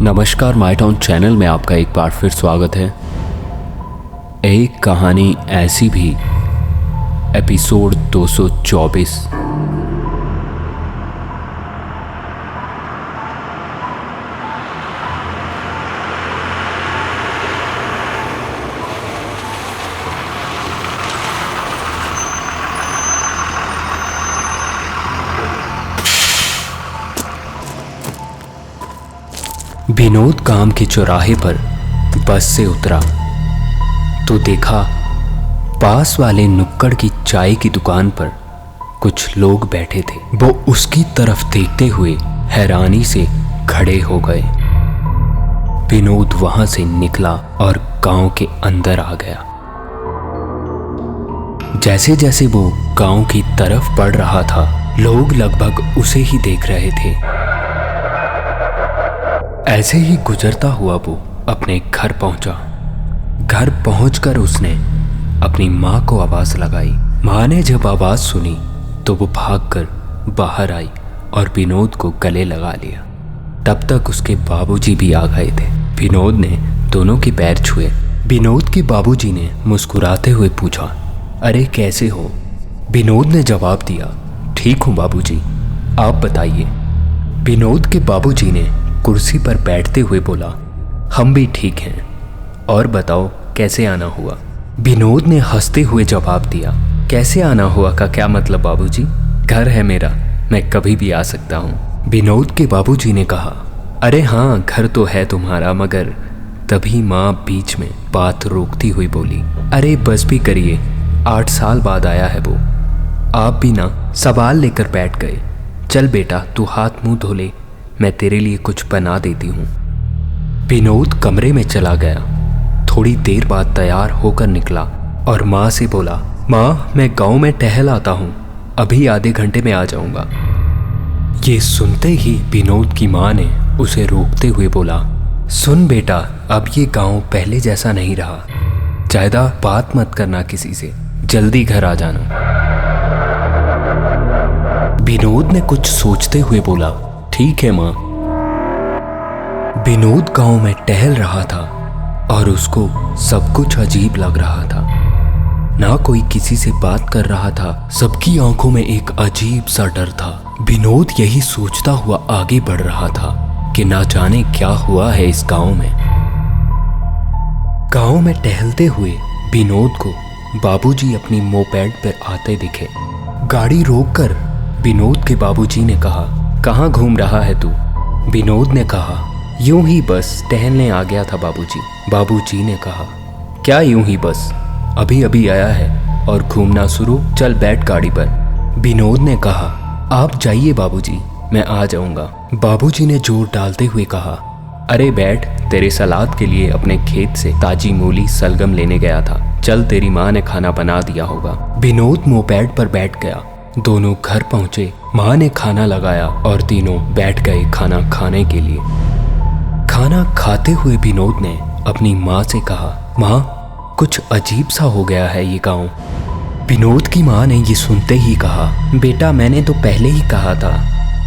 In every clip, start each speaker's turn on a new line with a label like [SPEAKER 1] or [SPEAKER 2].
[SPEAKER 1] नमस्कार, my town channel में आपका एक बार फिर स्वागत है। एक कहानी ऐसी भी, एपिसोड 224। विनोद काम के चौराहे पर बस से उतरा तो देखा पास वाले नुक्कड़ की चाय की दुकान पर कुछ लोग बैठे थे। वो उसकी तरफ देखते हुए हैरानी से खड़े हो गए। विनोद वहां से निकला और गांव के अंदर आ गया। जैसे जैसे वो गांव की तरफ बढ़ रहा था, लोग लगभग उसे ही देख रहे थे। ऐसे ही गुजरता हुआ वो अपने घर पहुंचा। घर पहुंचकर उसने अपनी माँ को आवाज लगाई। माँ ने जब आवाज सुनी तो वो भागकर बाहर आई और विनोद को गले लगा लिया। तब तक उसके बाबूजी भी आ गए थे। विनोद ने दोनों के पैर छुए। विनोद के बाबूजी ने मुस्कुराते हुए पूछा, अरे कैसे हो? विनोद ने जवाब दिया, ठीक हूँ बाबूजी, आप बताइए। विनोद के बाबूजी ने कुर्सी पर बैठते हुए बोला, हम भी ठीक हैं, और बताओ कैसे आना हुआ? विनोद ने हंसते हुए जवाब दिया, कैसे आना हुआ का क्या मतलब बाबूजी? घर है मेरा, मैं कभी भी आ सकता हूँ। विनोद के बाबूजी ने कहा, अरे हाँ घर तो है तुम्हारा, मगर। तभी माँ बीच में बात रोकती हुई बोली, अरे बस भी करिए, 8 साल बाद आया है वो। आप भी ना सवाल लेकर बैठ गए। चल बेटा तू हाथ मुंह धो ले, मैं तेरे लिए कुछ बना देती हूँ। विनोद कमरे में चला गया। थोड़ी देर बाद तैयार होकर निकला और माँ से बोला, माँ मैं गांव में टहल आता हूँ, अभी आधे घंटे में आ जाऊँगा। ये सुनते ही विनोद की माँ ने उसे रोकते हुए बोला, सुन बेटा, अब ये गांव पहले जैसा नहीं रहा, ज़्यादा बात मत करना किसी से, जल्दी घर आ जाना। विनोद ने कुछ सोचते हुए बोला, ठीक है माँ। विनोद गांव में टहल रहा था और उसको सब कुछ अजीब लग रहा था। ना कोई किसी से बात कर रहा था, सबकी आंखों में एक अजीब सा डर था। विनोद यही सोचता हुआ आगे बढ़ रहा था कि ना जाने क्या हुआ है इस गांव में। गांव में टहलते हुए विनोद को बाबूजी अपनी मोपेड पर आते दिखे। गाड़ी रोककर विनोद के बाबूजी ने कहा, कहाँ घूम रहा है तू? विनोद ने कहा, यूं ही बस टहलने आ गया था बाबूजी। बाबूजी ने कहा, क्या यूं ही बस, अभी अभी आया है और घूमना शुरू, चल बैठ गाड़ी पर। विनोद ने कहा, आप जाइए बाबूजी, मैं आ जाऊंगा। बाबूजी ने जोर डालते हुए कहा, अरे बैठ, तेरे सलाद के लिए अपने खेत से ताजी मूली सलगम लेने गया था, चल तेरी माँ ने खाना बना दिया होगा। विनोद मोपेड पर बैठ गया। दोनों घर पहुंचे, माँ ने खाना लगाया और तीनों बैठ गए खाना खाने के लिए। खाना खाते हुए विनोद ने अपनी माँ से कहा, माँ कुछ अजीब सा हो गया है ये गांव। विनोद की माँ ने ये सुनते ही कहा, बेटा मैंने तो पहले ही कहा था,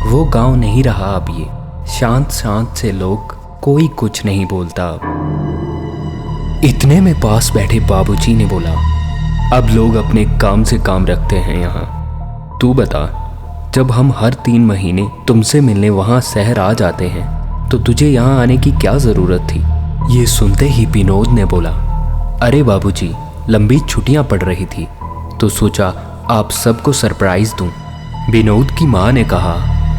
[SPEAKER 1] वो गांव नहीं रहा अब ये, शांत शांत से लोग, कोई कुछ नहीं बोलता अब। इतने में पास बैठे बाबूजी ने बोला, अब लोग अपने काम से काम रखते हैं यहाँ। तू बता, जब हम हर 3 महीने तुमसे मिलने वहाँ शहर आ जाते हैं तो तुझे यहाँ आने की क्या ज़रूरत थी? ये सुनते ही विनोद ने बोला, अरे बाबूजी, लंबी छुट्टियाँ पड़ रही थी तो सोचा आप सबको सरप्राइज़ दूँ। विनोद की माँ ने कहा,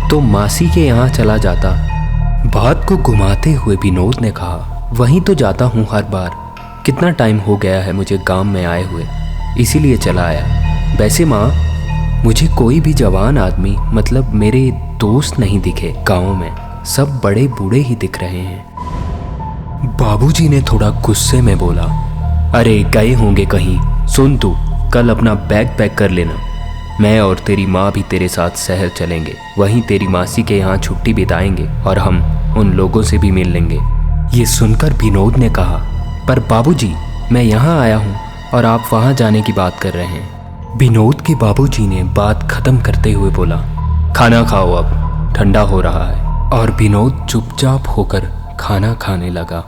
[SPEAKER 1] तो मासी के यहाँ चला जाता। बात को घुमाते हुए विनोद ने कहा, वहीं तो जाता हूँ हर बार, कितना टाइम हो गया है मुझे गाँव में आए हुए, इसीलिए चला आया। वैसे माँ, मुझे कोई भी जवान आदमी, मतलब मेरे दोस्त नहीं दिखे गांव में, सब बड़े बूढ़े ही दिख रहे हैं। बाबूजी ने थोड़ा गुस्से में बोला, अरे गए होंगे कहीं। सुन तू, कल अपना बैग पैक कर लेना, मैं और तेरी माँ भी तेरे साथ शहर चलेंगे, वहीं तेरी मासी के यहाँ छुट्टी बिताएंगे और हम उन लोगों से भी मिल लेंगे। ये सुनकर विनोद ने कहा, पर बाबूजी मैं यहाँ आया हूँ और आप वहाँ जाने की बात कर रहे हैं। विनोद के बाबूजी ने बात खत्म करते हुए बोला, खाना खाओ अब, ठंडा हो रहा है। और विनोद चुपचाप होकर खाना खाने लगा।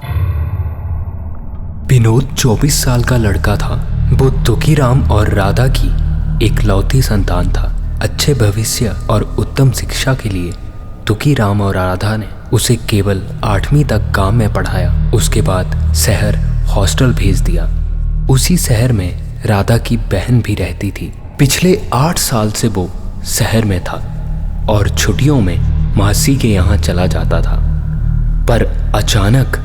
[SPEAKER 1] विनोद 24 साल का लड़का था। वो तुकीराम और राधा की इकलौती संतान था। अच्छे भविष्य और उत्तम शिक्षा के लिए तुकीराम और राधा ने उसे केवल 8वीं तक गांव में पढ़ाया। उसके बाद शहर हॉस्टल भेज दिया। उसी शहर में राधा की बहन भी रहती थी। पिछले 8 साल से वो शहर में था और छुट्टियों में मासी के यहाँ चला जाता था। पर अचानक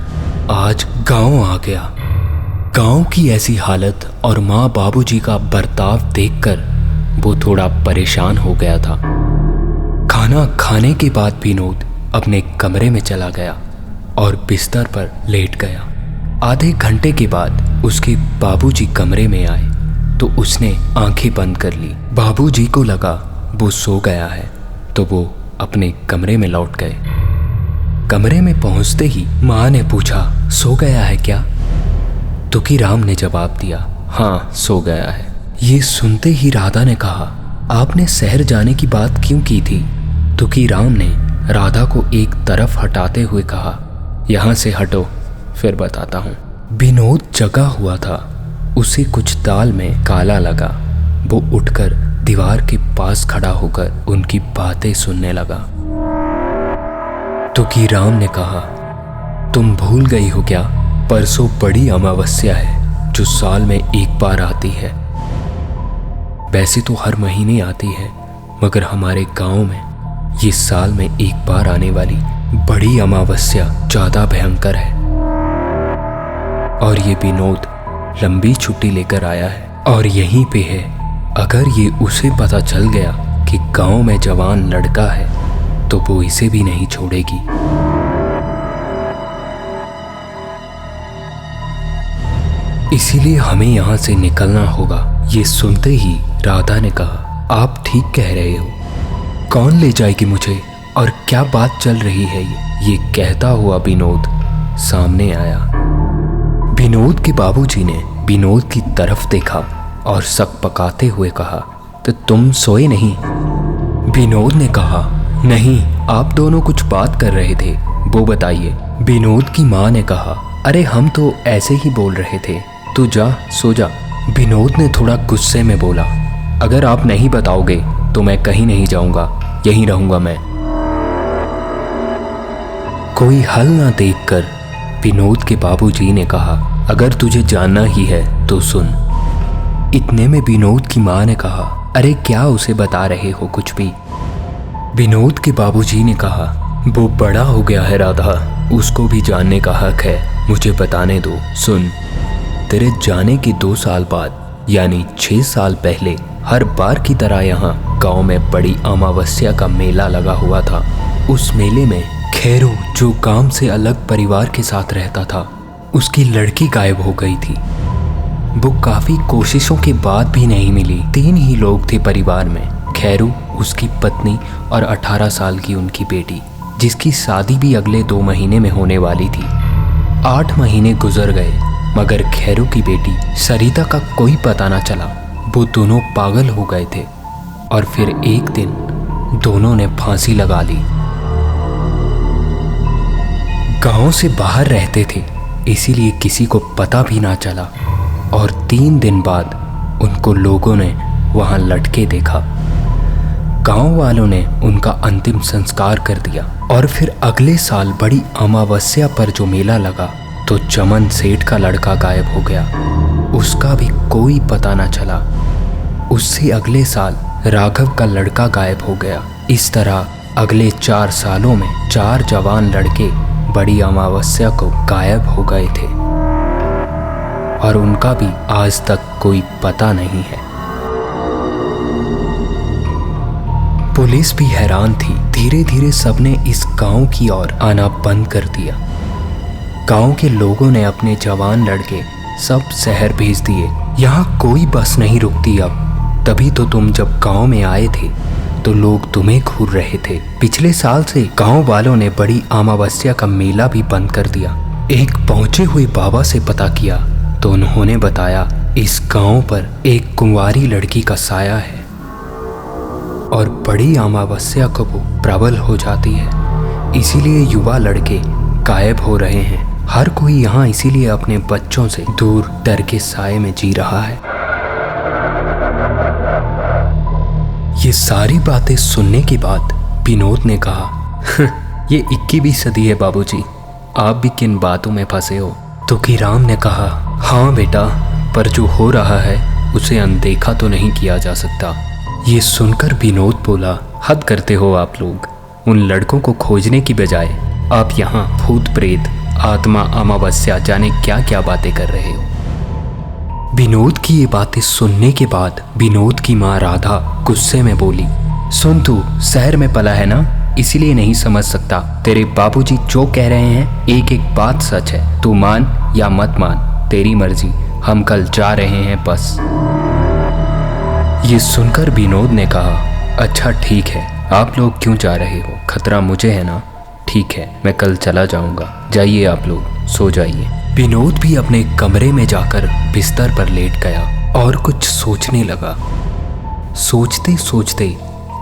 [SPEAKER 1] आज गांव आ गया। गांव की ऐसी हालत और माँ बाबूजी का बर्ताव देखकर वो थोड़ा परेशान हो गया था। खाना खाने के बाद विनोद अपने कमरे में चला गया और बिस्तर पर लेट गया। आधे घंटे के बाद उसके बाबूजी कमरे में आए तो उसने आंखें बंद कर ली। बाबूजी को लगा वो सो गया है तो वो अपने कमरे में लौट गए। कमरे में पहुंचते ही माँ ने पूछा, सो गया है क्या? तुकीराम ने जवाब दिया, हाँ सो गया है। ये सुनते ही राधा ने कहा, आपने शहर जाने की बात क्यों की थी? तुकीराम ने राधा को एक तरफ हटाते हुए कहा, यहाँ से हटो फिर बताता हूँ। विनोद जगा हुआ था। उसे कुछ दाल में काला लगा। वो उठकर दीवार के पास खड़ा होकर उनकी बातें सुनने लगा। तुकीराम ने कहा, तुम भूल गई हो क्या? परसों बड़ी अमावस्या है जो साल में एक बार आती है। वैसे तो हर महीने आती है, मगर हमारे गांव में ये साल में एक बार आने वाली बड़ी अमावस्या ज्यादा भयंकर है। और ये विनोद लंबी छुट्टी लेकर आया है और यहीं पे है। अगर ये उसे पता चल गया कि गांव में जवान लड़का है तो वो इसे भी नहीं छोड़ेगी। इसीलिए हमें यहाँ से निकलना होगा। ये सुनते ही राधा ने कहा, आप ठीक कह रहे हो। कौन ले जाएगी मुझे और क्या बात चल रही है? ये कहता हुआ विनोद सामने आया। विनोद के बाबूजी ने विनोद की तरफ देखा और शक पकाते हुए कहा, तो तुम सोए नहीं? विनोद ने कहा, नहीं, आप दोनों कुछ बात कर रहे थे, वो बताइए। विनोद की माँ ने कहा, अरे हम तो ऐसे ही बोल रहे थे, तू जा सो जा। विनोद ने थोड़ा गुस्से में बोला, अगर आप नहीं बताओगे तो मैं कहीं नहीं जाऊंगा, यहीं रहूंगा मैं। कोई हल ना देखकर विनोद के बाबूजी ने कहा, अगर तुझे जानना ही है तो सुन। इतने में विनोद की माँ ने कहा, अरे क्या उसे बता रहे हो कुछ भी? विनोद के बाबूजी ने कहा, वो बड़ा हो गया है राधा, उसको भी जानने का हक है, मुझे बताने दो। सुन, तेरे जाने के 2 साल बाद यानी 6 साल पहले हर बार की तरह यहाँ गांव में बड़ी अमावस्या का मेला लगा हुआ था। उस मेले में खैरू, जो गांव से अलग परिवार के साथ रहता था, उसकी लड़की गायब हो गई थी। वो काफी कोशिशों के बाद भी नहीं मिली। 3 ही लोग थे परिवार में, खैरू, उसकी पत्नी और 18 साल की उनकी बेटी, जिसकी शादी भी अगले 2 महीने में होने वाली थी। 8 महीने गुजर गए मगर खैरू की बेटी सरिता का कोई पता ना चला। वो दोनों पागल हो गए थे और फिर एक दिन दोनों ने फांसी लगा ली। गांव से बाहर रहते थे, इसीलिए किसी को पता भी ना चला और 3 दिन बाद उनको लोगों ने वहां लटके देखा। गांव वालों ने उनका अंतिम संस्कार कर दिया और फिर अगले साल बड़ी अमावस्या पर जो मेला लगा तो चमन सेठ का लड़का गायब हो गया। उसका भी कोई पता ना चला। उससे अगले साल राघव का लड़का गायब हो गया। इस तरह अगले 4 सालों में 4 जवान लड़के बड़ी अमावस्या को गायब हो गए थे और उनका भी आज तक कोई पता नहीं है। पुलिस भी हैरान थी। धीरे धीरे सबने इस गांव की ओर आना बंद कर दिया। गांव के लोगों ने अपने जवान लड़के सब शहर भेज दिए। यहाँ कोई बस नहीं रुकती अब। तभी तो तुम जब गांव में आए थे तो लोग तुम्हें घूर रहे थे। पिछले साल से गांव वालों ने बड़ी अमावस्या का मेला भी बंद कर दिया। एक पहुंचे हुए बाबा से पता किया तो उन्होंने बताया, इस गांव पर एक कुंवारी लड़की का साया है और बड़ी अमावस्या को वो प्रबल हो जाती है। इसीलिए युवा लड़के गायब हो रहे हैं। हर कोई यहाँ इसीलिए अपने बच्चों से दूर डर के साए में जी रहा है। ये सारी बातें सुनने के बाद विनोद ने कहा, ये 21वीं सदी है बाबूजी, आप भी किन बातों में फंसे हो। तुकीराम ने कहा, हाँ बेटा, पर जो हो रहा है उसे अनदेखा तो नहीं किया जा सकता। ये सुनकर विनोद बोला, हद करते हो आप लोग। उन लड़कों को खोजने की बजाय आप यहाँ भूत प्रेत, आत्मा, अमावस्या, जाने क्या क्या बातें कर रहे हो। विनोद की ये बातें सुनने के बाद विनोद की माँ राधा गुस्से में बोली, सुन, तू शहर में पला है ना, इसीलिए नहीं समझ सकता। तेरे बाबूजी जो कह रहे हैं एक एक बात सच है। तू मान या मत मान, तेरी मर्जी। हम कल जा रहे हैं बस। ये सुनकर विनोद ने कहा, अच्छा ठीक है, आप लोग क्यों जा रहे हो? खतरा मुझे है ना। ठीक है, मैं कल चला जाऊंगा। जाइए आप लोग, सो जाइए। विनोद भी अपने कमरे में जाकर बिस्तर पर लेट गया और कुछ सोचने लगा। सोचते सोचते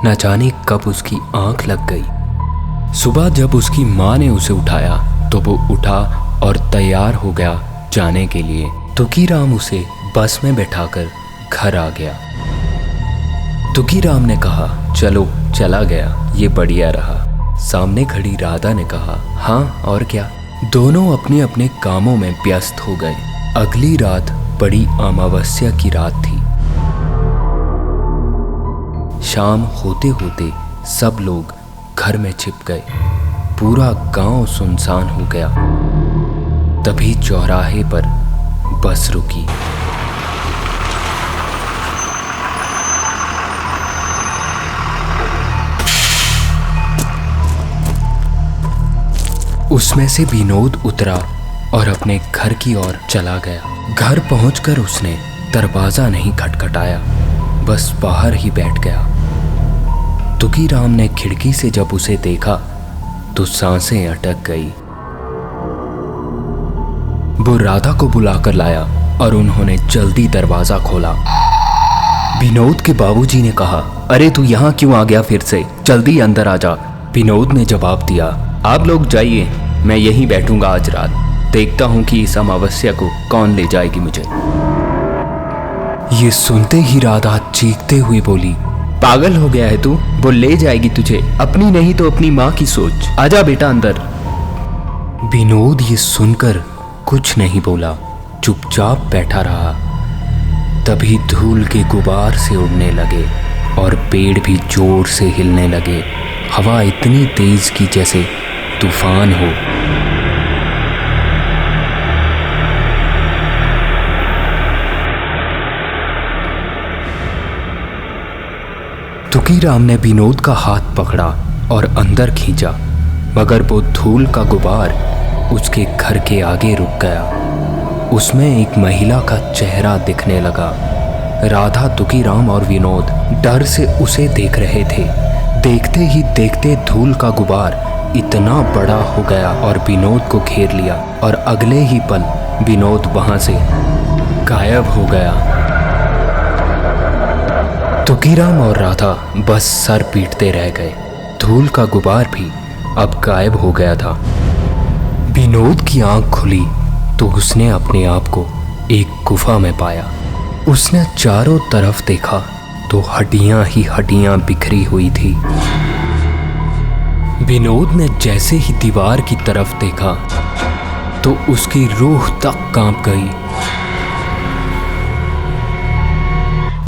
[SPEAKER 1] न जाने कब उसकी आंख लग गई। सुबह जब उसकी माँ ने उसे उठाया तो वो उठा और तैयार हो गया जाने के लिए। तुकीराम उसे बस में बैठाकर घर आ गया। तुकीराम ने कहा, चलो, चला गया, ये बढ़िया रहा। सामने खड़ी राधा ने कहा, हाँ और क्या। दोनों अपने अपने कामों में व्यस्त हो गए। अगली रात बड़ी अमावस्या की रात थी। शाम होते होते सब लोग घर में छिप गए। पूरा गांव सुनसान हो गया। तभी चौराहे पर बस रुकी। उसमें से विनोद उतरा और अपने घर की ओर चला गया। घर पहुंचकर उसने दरवाजा नहीं खटखटाया, बस बाहर ही बैठ गया। तुकीराम ने खिड़की से जब उसे देखा तो सांसें अटक गई। वो राधा को बुलाकर लाया और उन्होंने जल्दी दरवाजा खोला। विनोद के बाबूजी ने कहा, अरे तू यहाँ क्यों आ गया फिर से? जल्दी अंदर आ जा। विनोद ने जवाब दिया, आप लोग जाइए, मैं यहीं बैठूंगा आज रात। देखता हूं कि इस अमावस्या को कौन ले जाएगी मुझे। ये सुनते ही राधा चीखते हुए बोली, पागल हो गया है तू? वो ले जाएगी तुझे, अपनी नहीं तो अपनी माँ की सोच। आजा बेटा अंदर। विनोद ये सुनकर कुछ नहीं बोला, चुपचाप बैठा रहा। तभी धूल के गुबार से उड़ने लगे और पेड़ भी जोर से हिलने लगे। हवा इतनी तेज की जैसे तूफान हो। तुकीराम ने विनोद का हाथ पकड़ा और अंदर खींचा, मगर वो धूल का गुबार उसके घर के आगे रुक गया। उसमें एक महिला का चेहरा दिखने लगा। राधा, तुकीराम और विनोद डर से उसे देख रहे थे। देखते ही देखते धूल का गुबार इतना बड़ा हो गया और विनोद को घेर लिया और अगले ही पल विनोद वहां से गायब हो गया। तुकीराम और राधा बस सर पीटते रह गए। धूल का गुबार भी अब गायब हो गया था। विनोद की आंख खुली तो उसने अपने आप को एक गुफा में पाया। उसने चारों तरफ देखा तो हड्डियां ही हड्डियां बिखरी हुई थी। विनोद ने जैसे ही दीवार की तरफ देखा तो उसकी रूह तक कांप गई,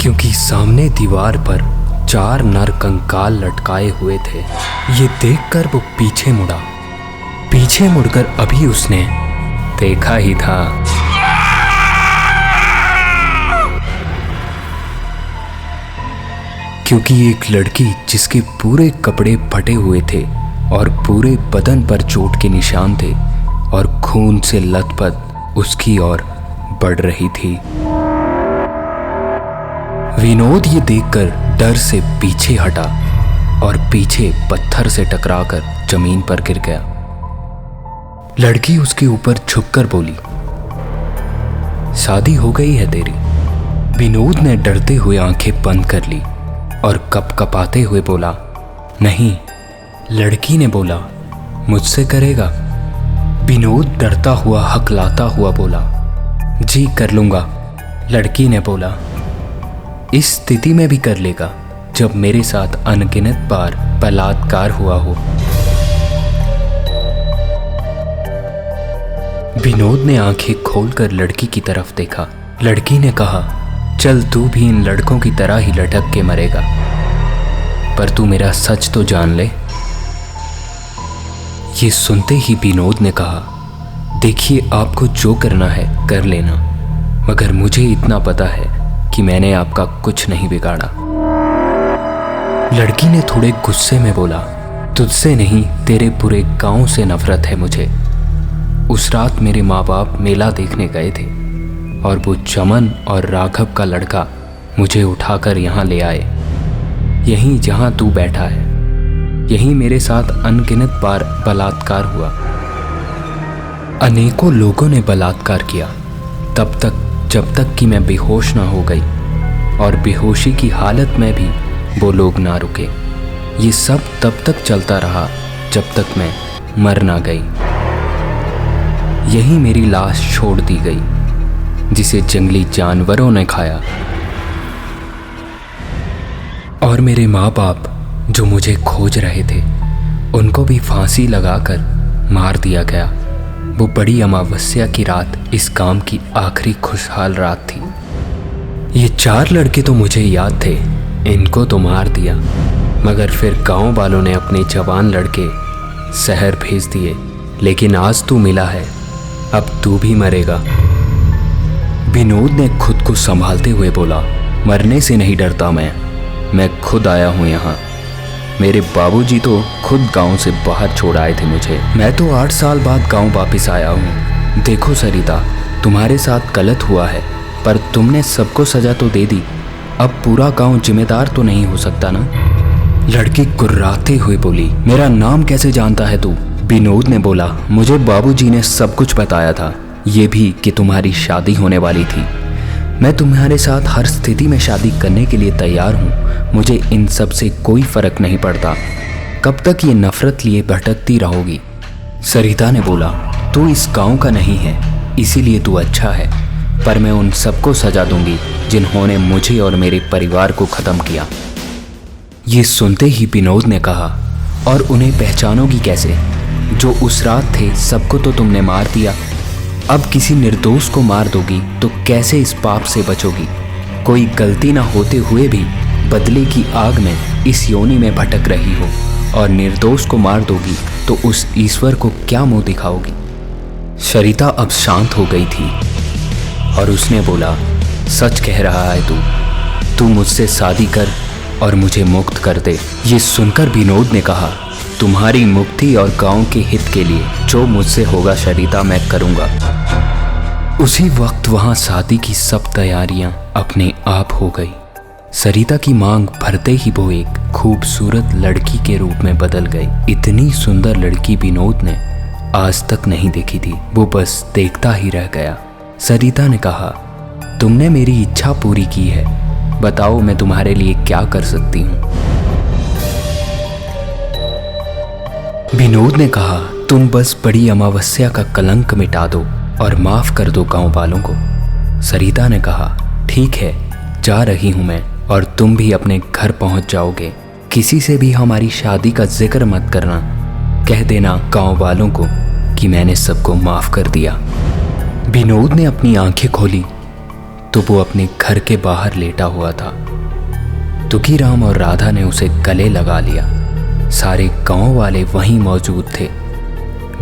[SPEAKER 1] क्योंकि सामने दीवार पर 4 नर कंकाल लटकाए हुए थे। ये देखकर वो पीछे मुड़ा। पीछे मुड़कर अभी उसने देखा ही था क्योंकि एक लड़की जिसके पूरे कपड़े फटे हुए थे और पूरे बदन पर चोट के निशान थे और खून से लथपथ उसकी ओर बढ़ रही थी। विनोद ये देखकर डर से पीछे हटा और पीछे पत्थर से टकराकर जमीन पर गिर गया। लड़की उसके ऊपर झुककर बोली, शादी हो गई है तेरी? विनोद ने डरते हुए आंखें बंद कर ली और कपकपाते हुए बोला, नहीं। लड़की ने बोला, मुझसे करेगा? विनोद डरता हुआ हकलाता हुआ बोला, जी कर लूँगा। लड़की ने बोला, इस स्थिति में भी कर लेगा जब मेरे साथ अनगिनत बार बलात्कार हुआ हो। विनोद ने आंखें खोलकर लड़की की तरफ देखा। लड़की ने कहा, चल तू भी इन लड़कों की तरह ही लटक के मरेगा, पर तू मेरा सच तो जान ले। ये सुनते ही विनोद ने कहा, देखिए आपको जो करना है कर लेना, मगर मुझे इतना पता है कि मैंने आपका कुछ नहीं बिगाड़ा। लड़की ने थोड़े गुस्से में बोला, तुझसे नहीं तेरे पूरे गांव से नफरत है मुझे। उस रात मेरे माँ बाप मेला देखने गए थे और वो चमन और राघव का लड़का मुझे उठाकर यहाँ ले आए। यहीं जहाँ तू बैठा है, यहीं मेरे साथ अनगिनत बार बलात्कार हुआ। अनेकों लोगों ने बलात्कार किया, तब तक जब तक कि मैं बेहोश ना हो गई, और बेहोशी की हालत में भी वो लोग ना रुके। ये सब तब तक चलता रहा जब तक मैं मर ना गई। यहीं मेरी लाश छोड़ दी गई, जिसे जंगली जानवरों ने खाया। और मेरे माँ बाप जो मुझे खोज रहे थे, उनको भी फांसी लगाकर मार दिया गया। वो बड़ी अमावस्या की रात इस गांव की आखिरी खुशहाल रात थी। ये 4 लड़के तो मुझे याद थे, इनको तो मार दिया, मगर फिर गांव वालों ने अपने जवान लड़के शहर भेज दिए। लेकिन आज तू मिला है, अब तू भी मरेगा। विनोद ने खुद को संभालते हुए बोला, मरने से नहीं डरता मैं खुद आया हूँ यहाँ। मेरे बाबूजी तो खुद गांव से बाहर छोड़ आए थे मुझे। मैं तो 8 साल बाद गांव वापस आया हूँ। देखो सरिता, तुम्हारे साथ गलत हुआ है, पर तुमने सबको सजा तो दे दी। अब पूरा गांव जिम्मेदार तो नहीं हो सकता ना। लड़की कुर्राते हुए बोली, मेरा नाम कैसे जानता है तू? विनोद ने बोला, मुझे बाबूजी ने सब कुछ बताया था, ये भी कि तुम्हारी शादी होने वाली थी। मैं तुम्हारे साथ हर स्थिति में शादी करने के लिए तैयार हूँ। मुझे इन सब से कोई फर्क नहीं पड़ता। कब तक ये नफरत लिए भटकती रहोगी? सरिता ने बोला, तू इस गांव का नहीं है, इसीलिए तू अच्छा है, पर मैं उन सबको सजा दूंगी जिन्होंने मुझे और मेरे परिवार को ख़त्म किया। ये सुनते ही विनोद ने कहा, और उन्हें पहचानोगी कैसे? जो उस रात थे सबको तो तुमने मार दिया, अब किसी निर्दोष को मार दोगी तो कैसे इस पाप से बचोगी? कोई गलती ना होते हुए भी बदले की आग में इस योनि में भटक रही हो, और निर्दोष को मार दोगी तो उस ईश्वर को क्या मुंह दिखाओगी? सरिता अब शांत हो गई थी और उसने बोला, सच कह रहा है तू मुझसे शादी कर और मुझे मुक्त कर दे। ये सुनकर विनोद ने कहा, तुम्हारी मुक्ति और गांव के हित के लिए जो मुझसे होगा सरिता, मैं करूंगा। उसी वक्त वहां शादी की सब तैयारियां अपने आप हो गई। सरिता की मांग भरते ही वो एक खूबसूरत लड़की के रूप में बदल गई। इतनी सुंदर लड़की विनोद ने आज तक नहीं देखी थी। वो बस देखता ही रह गया। सरिता ने कहा, तुमने मेरी इच्छा पूरी की है, बताओ मैं तुम्हारे लिए क्या कर सकती हूँ? विनोद ने कहा, तुम बस बड़ी अमावस्या का कलंक मिटा दो और माफ कर दो गांव वालों को। सरिता ने कहा, ठीक है, जा रही हूं मैं, और तुम भी अपने घर पहुंच जाओगे। किसी से भी हमारी शादी का जिक्र मत करना। कह देना गांव वालों को कि मैंने सबको माफ कर दिया। विनोद ने अपनी आंखें खोली तो वो अपने घर के बाहर लेटा हुआ था। तुकीराम और राधा ने उसे गले लगा लिया। सारे गांव वाले वहीं मौजूद थे।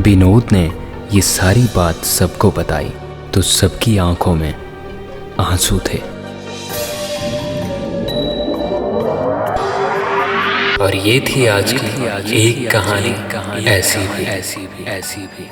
[SPEAKER 1] विनोद ने ये सारी बात सबको बताई तो सबकी आंखों में आंसू थे। और ये थी आज की एक कहानी ऐसी भी।